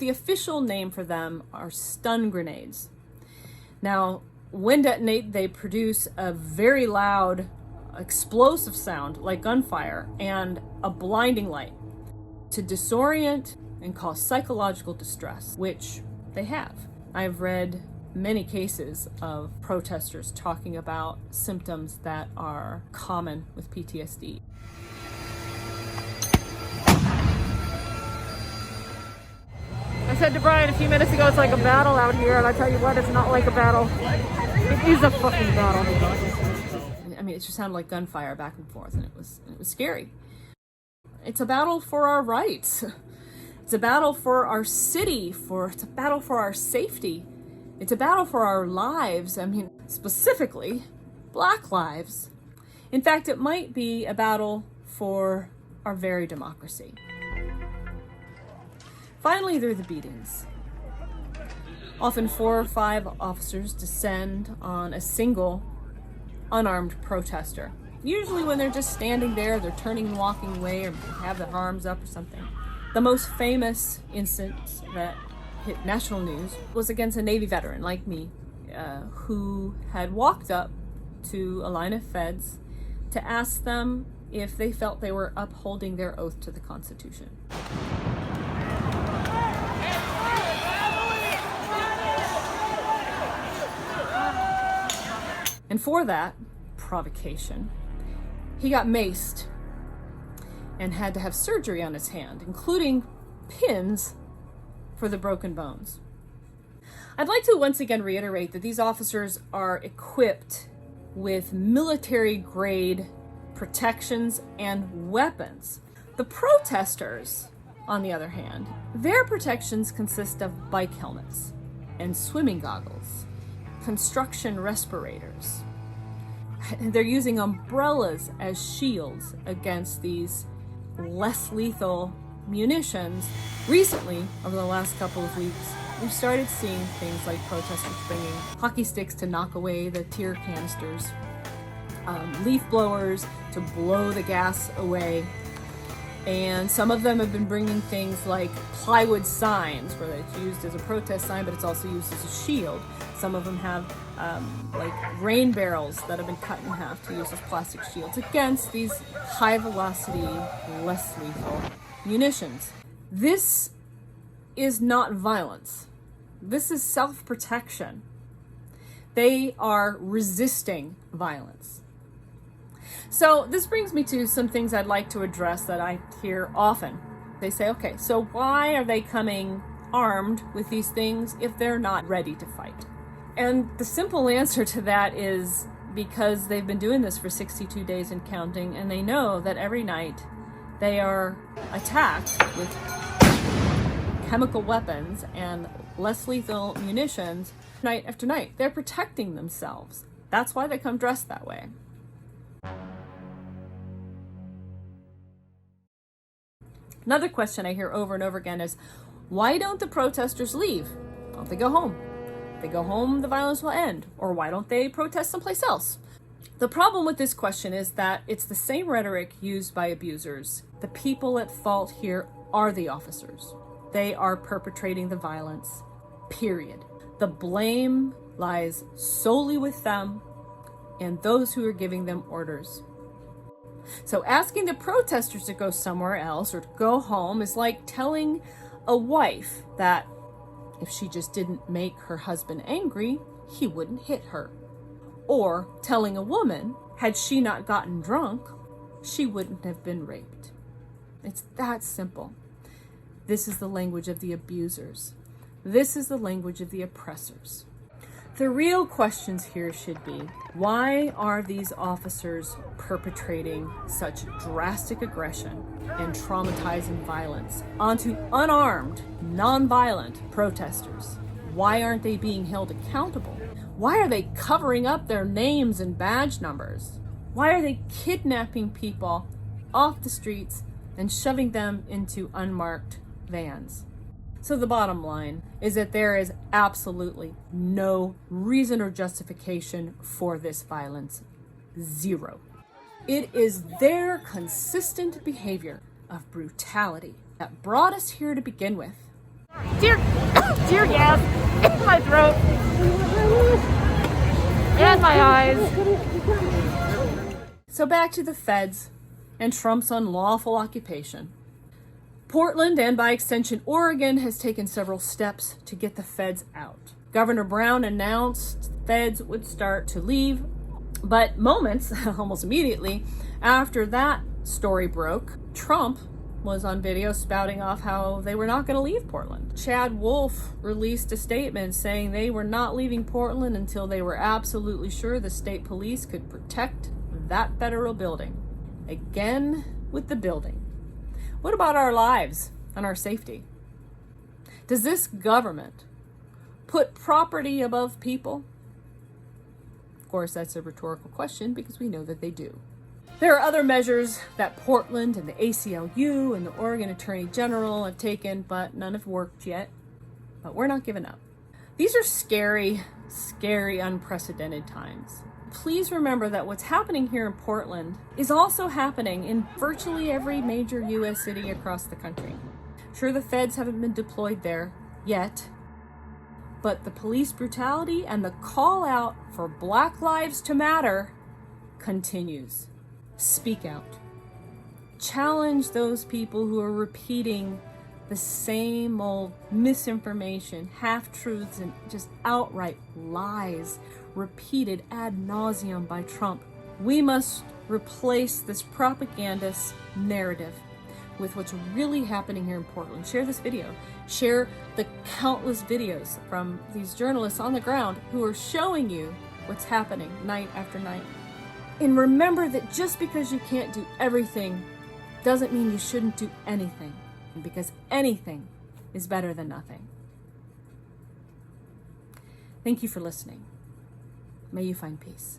the official name for them are stun grenades. Now, when detonated, they produce a very loud, explosive sound like gunfire and a blinding light to disorient and cause psychological distress, which they have. I've read many cases of protesters talking about symptoms that are common with PTSD. I said to Brian a few minutes ago, it's like a battle out here, and I tell you what, it's not like a battle. It is a fucking battle. I mean, it just sounded like gunfire back and forth, and it was scary. It's a battle for our rights. It's a battle for our city, it's a battle for our safety. It's a battle for our lives. I mean, specifically, Black lives. In fact, it might be a battle for our very democracy. Finally, there are the beatings. Often 4 or 5 officers descend on a single unarmed protester. Usually when they're just standing there, they're turning and walking away, or have their arms up or something. The most famous instance that hit national news was against a Navy veteran like me, who had walked up to a line of feds to ask them if they felt they were upholding their oath to the Constitution. And for that provocation, he got maced and had to have surgery on his hand, including pins for the broken bones. I'd like to once again reiterate that these officers are equipped with military-grade protections and weapons. The protesters, on the other hand, their protections consist of bike helmets and swimming goggles, construction respirators. They're using umbrellas as shields against these less lethal munitions. Recently, over the last couple of weeks, we've started seeing things like protesters bringing hockey sticks to knock away the tear canisters, leaf blowers to blow the gas away, and some of them have been bringing things like plywood signs, where it's used as a protest sign, but it's also used as a shield. Some of them have like rain barrels that have been cut in half to use as plastic shields against these high velocity, less lethal munitions. This is not violence. This is self-protection. They are resisting violence. So this brings me to some things I'd like to address that I hear often. They say, okay, so why are they coming armed with these things if they're not ready to fight? And the simple answer to that is because they've been doing this for 62 days and counting, and they know that every night they are attacked with chemical weapons and less lethal munitions night after night. They're protecting themselves. That's why they come dressed that way. Another question I hear over and over again is, why don't the protesters leave? Why don't they go home? If they go home, the violence will end. Or why don't they protest someplace else? The problem with this question is that it's the same rhetoric used by abusers. The people at fault here are the officers. They are perpetrating the violence, period. The blame lies solely with them and those who are giving them orders. So asking the protesters to go somewhere else or to go home is like telling a wife that if she just didn't make her husband angry, he wouldn't hit her. Or telling a woman, had she not gotten drunk, she wouldn't have been raped. It's that simple. This is the language of the abusers. This is the language of the oppressors. The real questions here should be, why are these officers perpetrating such drastic aggression and traumatizing violence onto unarmed, nonviolent protesters? Why aren't they being held accountable? Why are they covering up their names and badge numbers? Why are they kidnapping people off the streets and shoving them into unmarked vans? So the bottom line is that there is absolutely no reason or justification for this violence. Zero. It is their consistent behavior of brutality that brought us here to begin with. Tear, tear gas in my throat and my eyes. So back to the feds and Trump's unlawful occupation. Portland, and by extension Oregon, has taken several steps to get the feds out. Governor Brown announced feds would start to leave, but moments, almost immediately, after that story broke, Trump was on video spouting off how they were not going to leave Portland. Chad Wolf released a statement saying they were not leaving Portland until they were absolutely sure the state police could protect that federal building. Again with the building. What about our lives and our safety? Does this government put property above people? Of course, that's a rhetorical question because we know that they do. There are other measures that Portland and the ACLU and the Oregon Attorney General have taken, but none have worked yet. But we're not giving up. These are scary, scary, unprecedented times. Please remember that what's happening here in Portland is also happening in virtually every major U.S. city across the country. Sure, the feds haven't been deployed there yet, but the police brutality and the call out for Black Lives to Matter continues. Speak out. Challenge those people who are repeating the same old misinformation, half-truths, and just outright lies repeated ad nauseum by Trump. We must replace this propagandist narrative with what's really happening here in Portland. Share this video. Share the countless videos from these journalists on the ground who are showing you what's happening night after night. And remember that just because you can't do everything doesn't mean you shouldn't do anything, because anything is better than nothing. Thank you for listening. May you find peace.